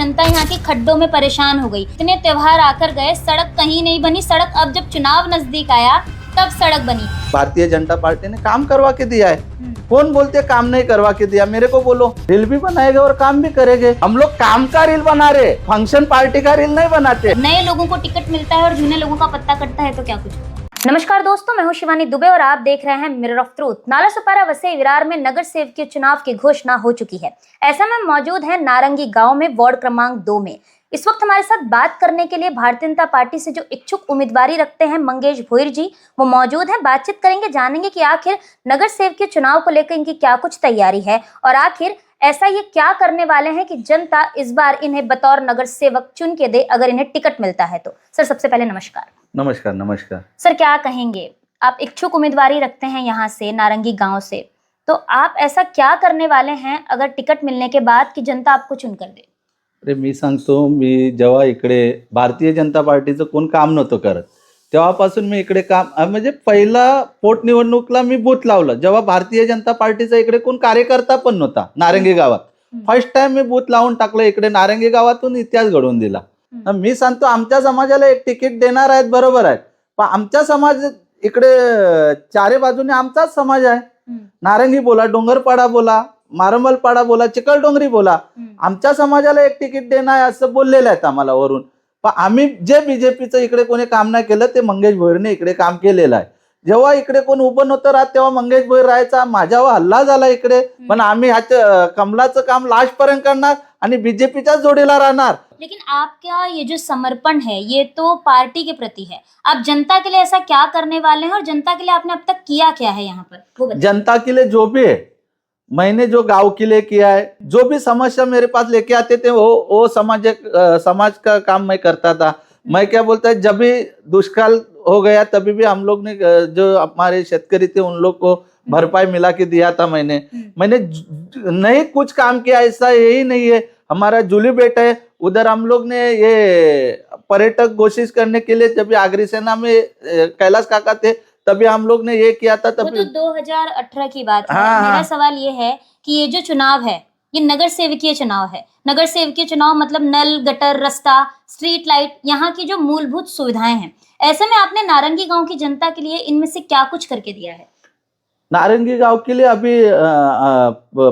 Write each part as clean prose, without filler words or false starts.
जनता यहाँ की खड्डों में परेशान हो गई। इतने त्योहार आकर गए, सड़क कहीं नहीं बनी। सड़क अब जब चुनाव नजदीक आया तब सड़क बनी। भारतीय जनता पार्टी ने काम करवा के दिया है। कौन बोलते काम नहीं करवा के दिया? मेरे को बोलो। रील भी बनाएंगे और काम भी करेंगे। हम लोग काम का रील बना रहे, फंक्शन पार्टी का रील नहीं बनाते। नए लोगों को टिकट मिलता है और जूने लोगों का पत्ता कटता है तो क्या कुछ होगा। नमस्कार दोस्तों, मैं हूं शिवानी दुबे और आप देख रहे हैं mirror of truth. Nalasopara Vasai Virar में नगर सेवकीय चुनाव की घोषणा हो चुकी है। ऐसा में मौजूद है नारंगी गांव में वार्ड क्रमांक 2 में। इस वक्त हमारे साथ बात करने के लिए भारतीय जनता पार्टी से जो इच्छुक उम्मीदवारी रखते हैं मंगेश भोईर जी, वो मौजूद हैं। बातचीत करेंगे, जानेंगे कि आखिर नगर सेवकीय चुनाव को लेकर इनकी क्या कुछ तैयारी है और आखिर ऐसा ये क्या करने वाले हैं कि जनता इस बार इन्हें बतौर नगर सेवक चुन के दे अगर इन्हें टिकट मिलता है तो। सर, सबसे पहले नमस्कार। नमस्कार। नमस्कार सर, क्या कहेंगे, आप इच्छुक उम्मीदवारी रखते हैं यहाँ से नारंगी गांव से, तो आप ऐसा क्या करने वाले हैं अगर टिकट मिलने के बाद कि जनता आपको चुनकर दे? अरे मी सांगतो, मी जेव्हा इकडे भारतीय जनता पार्टीचं कोण काम नव्हतं करत तेव्हापासून मी इकडे काम म्हणजे पहिला पोटनिवडणुकीला मी बूथ लावलं जेव्हा भारतीय जनता पार्टीचा इकडे कोण कार्यकर्ता पण नव्हता नारंगी गावात। फर्स्ट टाइम मी बूथ लावून टाकलं इकडे नारंगी गावातून इतिहास घडवून दिला। मी सांगतो आमच्या समाजाला एक तिकीट देणार आहेत, बरोबर आहे, पण आमचा समाज इकडे चारे बाजूने आमचाच समाज आहे। नारंगी बोला, डोंगरपाडा बोला, मारमलपाडा बोला, चिखलडोंगरी बोला, आमच्या समाजाला एक तिकीट देणं आहे असं बोललेलं आहेत आम्हाला वरून। पण आम्ही जे बीजेपीचं इकडे कोणी काम नाही केलं ते मंगेश भोईरने इकडे काम केलेलं आहे। जेव्हा इकडे कोण उभं नव्हतं राहत तेव्हा मंगेश भोईर राहायचा, माझ्यावर हल्ला झाला इकडे, पण आम्ही ह्याचं कमलाचं काम लास्ट पर्यंत करणार आणि बीजेपीच्याच जोडीला राहणार। लेकिन आपका ये जो समर्पण है ये तो पार्टी के प्रति है, आप जनता के लिए ऐसा क्या करने वाले हैं और जनता के लिए आपने अब तक किया क्या है यहाँ पर, वो बताइए। जनता के लिए जो भी है, मैंने जो गांव के लिए किया है, जो भी समस्या मेरे पास लेके आते थे वो समाज का काम मैं करता था। मैं क्या बोलता है, जब भी दुष्काल हो गया तभी भी हम लोग ने जो हमारे शेतकरी थे उन लोग को भरपाई मिला के दिया था। मैंने नहीं कुछ काम किया ऐसा यही नहीं है। हमारा जूली बेट है, उधर हम लोग ने ये पर्यटक घोषित करने के लिए जब आगरी सेना में कैलाश काका थे तभी हम लोग ने ये किया था। तभी वो तो 2018 की बात है। हाँ, मेरा हाँ। सवाल ये है कि ये जो चुनाव है ये नगर सेवकीय चुनाव है। नगर सेवकीय चुनाव मतलब नल, गटर, रास्ता, स्ट्रीट लाइट, यहाँ की जो मूलभूत सुविधाएं हैं, ऐसे में आपने नारंगी गांव की जनता के लिए इनमें से क्या कुछ करके दिया है? नारंगी गांव के लिए अभी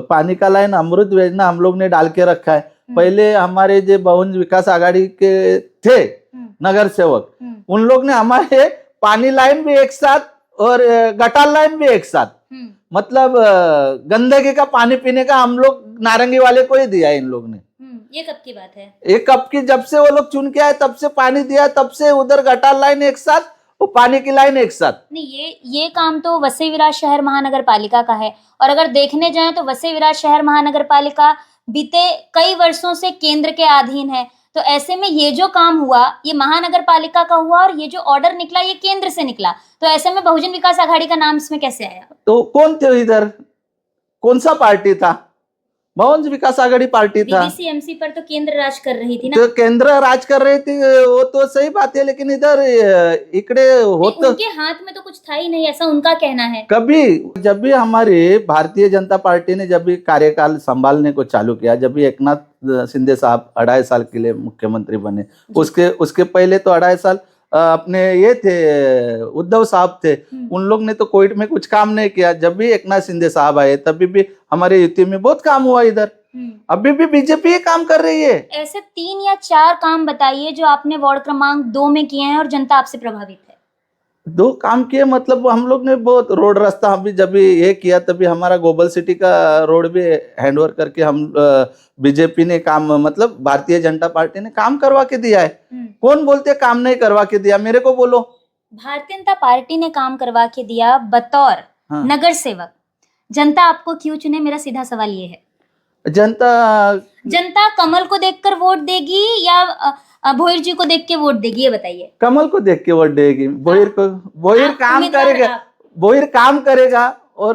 पानी का लाइन अमृत योजना हम लोग ने डाल के रखा है। पहले हमारे जो बहुजन विकास आघाड़ी के थे नगर सेवक, उन लोग ने हमारे पानी लाइन भी एक साथ और गटार लाइन भी एक साथ, मतलब गंदगी का पानी पीने का हम लोग नारंगी वाले को ही दिया है इन लोग ने। ये कब की बात है? एक कब की, जब से वो लोग चुन के आए तब से पानी दिया, तब से उधर गटार लाइन एक साथ वो पानी की लाइन एक साथ। नहीं, ये काम तो वसई विरार शहर महानगर पालिका का है और अगर देखने जाएं तो वसई विरार शहर महानगर पालिका बीते कई वर्षों से केंद्र के अधीन है। तो ऐसे में ये जो काम हुआ ये महानगर पालिका का हुआ और ये जो ऑर्डर निकला ये केंद्र से निकला, तो ऐसे में बहुजन विकास आघाड़ी का नाम इसमें कैसे आया? तो कौन थे इधर, कौन सा पार्टी था? बहुजन विकास आघाड़ी पार्टी था। बीडीसी-एमसी पर तो केंद्र राज कर रही थी ना। तो केंद्र राज कर रही थी, वो तो सही बात है, लेकिन इधर इकडे होत उनके हाथ में तो कुछ था ही नहीं, ऐसा उनका कहना है। कभी जब भी हमारी भारतीय जनता पार्टी ने जब भी कार्यकाल संभालने को चालू किया, जब भी एकनाथ शिंदे साहब 2.5 साल के लिए मुख्यमंत्री बने, उसके पहले तो 2.5 साल अपने ये थे उद्धव साहब थे, उन लोग ने तो कोविड में कुछ काम नहीं किया। जब भी एकनाथ शिंदे साहब आए तभी भी हमारे यूपी में बहुत काम हुआ इधर। अभी भी बीजेपी ही काम कर रही है। ऐसे 3 या 4 काम बताइए जो आपने वार्ड क्रमांक 2 में किए हैं और जनता आपसे प्रभावित है। 2 काम किए मतलब हम लोग ने बहुत रोड रास्ता, अभी जब भी ये किया तभी हमारा ग्लोबल सिटी का रोड भी हैंड ओवर करके हम बीजेपी ने काम, मतलब भारतीय जनता पार्टी ने काम करवा के दिया है। कौन बोलते काम नहीं करवा के दिया? मेरे को बोलो। भारतीय जनता पार्टी ने काम करवा के दिया बतौर नगर सेवक। जनता आपको क्यों चुने, मेरा सीधा सवाल ये है। जनता कमल को देखकर वोट देगी या भोईर जी को देख के वोट देगी, ये बताइए। कमल को देख के वोट देगी। भोईर काम करेगा, भोईर काम करेगा और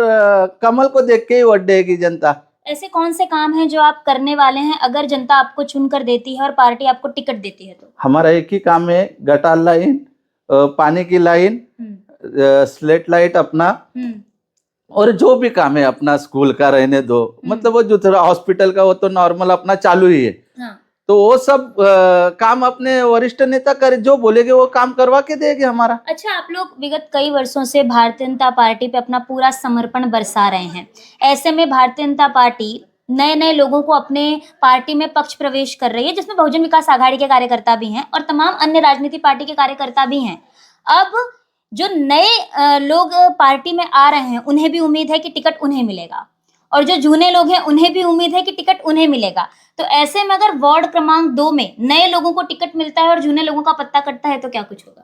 कमल को देख के ही वोट देगी जनता। ऐसे कौन से काम हैं जो आप करने वाले हैं अगर जनता आपको चुनकर देती है और पार्टी आपको टिकट देती है तो? हमारा एक ही काम है, गटार लाइन, पानी की लाइन, स्लेट लाइट अपना, और जो भी काम है अपना स्कूल का रहने दो, मतलब वो जो थोड़ा हॉस्पिटल का वो तो नॉर्मल अपना चालू ही है। तो वो सब काम अपने वरिष्ठ नेता करे, जो बोलेगे वो काम करवा के देंगे हमारा। अच्छा, आप लोग विगत कई वर्षों से भारतीय जनता पार्टी पे अपना पूरा समर्पण बरसा रहे हैं। ऐसे में भारतीय जनता पार्टी नए नए लोगों को अपने पार्टी में पक्ष प्रवेश कर रही है, जिसमें बहुजन विकास आघाड़ी के कार्यकर्ता भी हैं और तमाम अन्य राजनीतिक पार्टी के कार्यकर्ता भी हैं। अब जो नए लोग पार्टी में आ रहे हैं, उन्हें भी उम्मीद है कि टिकट उन्हें मिलेगा, और जो जूने लोग हैं उन्हें भी उम्मीद है कि टिकट उन्हें मिलेगा। तो ऐसे में अगर वार्ड क्रमांक 2 में नए लोगों को टिकट मिलता है और जूने लोगों का पत्ता कटता है तो क्या कुछ होगा?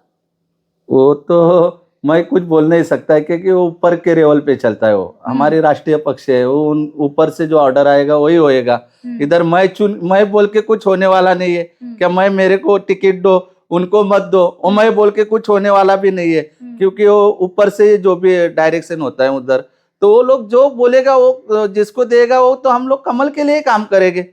वो तो मैं कुछ बोल नहीं सकता है, क्योंकि वो ऊपर के लेवल पे चलता है। वो हमारी राष्ट्रीय पक्ष है, वो ऊपर से जो ऑर्डर आएगा वही होएगा। इधर मैं बोल के कुछ होने वाला नहीं है। क्या मैं मेरे को टिकट दो उनको मत दो, और मैं बोल के कुछ होने वाला भी नहीं है, क्योंकि वो ऊपर से जो भी डायरेक्शन होता है उधर, तो वो लोग जो बोलेगा वो जिसको देगा वो, तो हम लोग कमल के लिए काम करेंगे।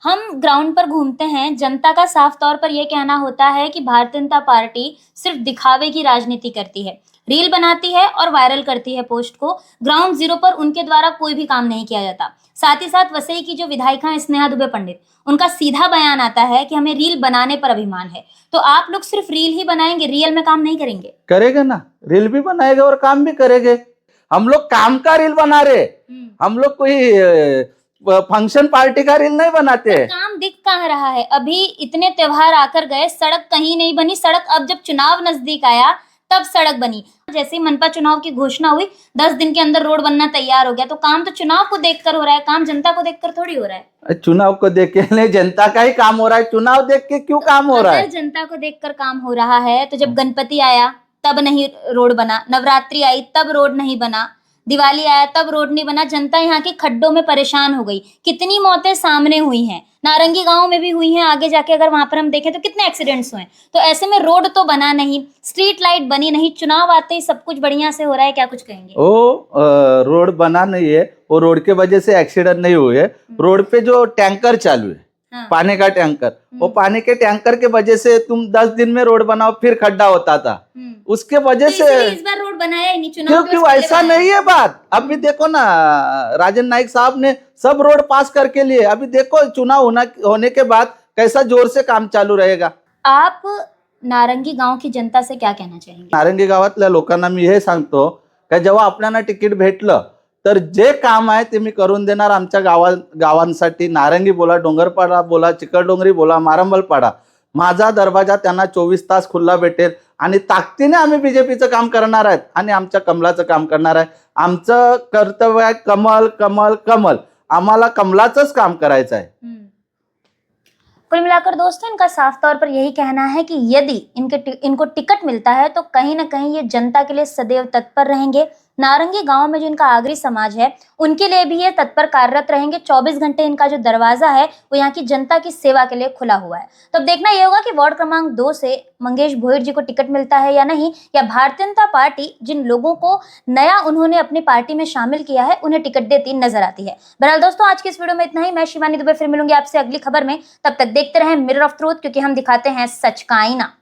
हम ग्राउंड पर घूमते हैं, जनता का साफ तौर पर यह कहना होता है कि भारतीय जनता पार्टी सिर्फ दिखावे की राजनीति करती है, रील बनाती है और वायरल करती है पोस्ट को। ग्राउंड जीरो पर उनके द्वारा कोई भी काम नहीं किया जाता। साथ ही साथ वसई की जो विधायिका है स्नेहा दुबे पंडित, उनका सीधा बयान आता है कि हमें रील बनाने पर अभिमान है। तो आप लोग सिर्फ रील ही बनाएंगे, रियल में काम नहीं करेंगे? करेगा ना, रील भी बनाएगा और काम भी करेंगे। हम लोग काम का रील बना रहे, हम लोग कोई फंक्शन पार्टी का रील नहीं बनाते हैं। काम दिख कहाँ रहा है? अभी इतने त्योहार आकर गए, सड़क कहीं नहीं बनी। सड़क अब जब चुनाव नजदीक आया तब सड़क बनी। जैसे ही मनपा चुनाव की घोषणा हुई, 10 दिन के अंदर रोड बनना तैयार हो गया। तो काम तो चुनाव को देखकर हो रहा है, काम जनता को देखकर थोड़ी हो रहा है। चुनाव को देख के नहीं, जनता का ही काम हो रहा है। चुनाव देख के क्यों काम हो रहा है? अगर जनता को देखकर काम हो रहा है तो जब गणपति आया तब नहीं रोड बना, नवरात्रि आई तब रोड नहीं बना, दिवाली आया तब रोड नहीं बना। जनता यहाँ के खड्डों में परेशान हो गई। कितनी मौतें सामने हुई हैं, नारंगी गांव में भी हुई हैं। आगे जाके अगर वहां पर हम देखें तो कितने एक्सीडेंट्स हुए। तो ऐसे में रोड तो बना नहीं, स्ट्रीट लाइट बनी नहीं, चुनाव आते ही सब कुछ बढ़िया से हो रहा है, क्या कुछ कहेंगे? रोड बना नहीं है, वो रोड के वजह से एक्सीडेंट नहीं हुए। रोड पे जो टैंकर चालू है, पानी का टैंकर, वो पानी के टैंकर के वजह से तुम 10 दिन में रोड बनाओ फिर खड्डा होता था, उसके वजह से इस बार रोड बनाया ही नहीं। चुनाव क्योंकि ऐसा नहीं है बात। अभी देखो ना, राजन नाइक साहब ने सब रोड पास करके लिए। अभी देखो चुनाव होने के बाद कैसा जोर से काम चालू रहेगा। आप नारंगी गांव की जनता से क्या कहना चाहेंगे? नारंगी गावातल्या लोकांना मी हे सांगतो का जेव्हा आपल्याला तिकीट भेटलं तर जे काम आहे ते मी करून देणार आमच्या गावांसाठी। नारंगी बोला, डोंगरपाडा बोला, चिकलडोंगरी बोला, मारंबलपाडा, माझा दरवाजा त्यांना 24 तास खुला भेटेल आणि ताकदीने आम्ही बीजेपीचं काम करणार आहेत आणि आमच्या कमलाचं काम करणार आहे। आमचं कर्तव्य आहे कमल कमल कमल, आम्हाला कमलाचंच काम करायचं आहे। कुल मिलाकर दोस्तों, इनका साफ तौर पर यही कहना है कि यदि इनको टिकट मिलता है तो कहीं ना कहीं ये जनता के लिए सदैव तत्पर रहेंगे। नारंगी गांव में जो इनका आगरी समाज है उनके लिए भी ये तत्पर कार्यरत रहेंगे। 24 घंटे इनका जो दरवाजा है वो यहाँ की जनता की सेवा के लिए खुला हुआ है। तो अब देखना ये होगा कि वार्ड क्रमांक 2 से मंगेश भोईर जी को टिकट मिलता है या नहीं, या भारतीय जनता पार्टी जिन लोगों को नया उन्होंने अपनी पार्टी में शामिल किया है उन्हें टिकट देती नजर आती है। बहरहाल दोस्तों, आज की इस वीडियो में इतना ही। मैं शिवानी दुबे फिर मिलूंगी आपसे अगली खबर में। तब तक देखते रहें मिरर ऑफ ट्रूथ, क्योंकि हम दिखाते हैं सच का आईना।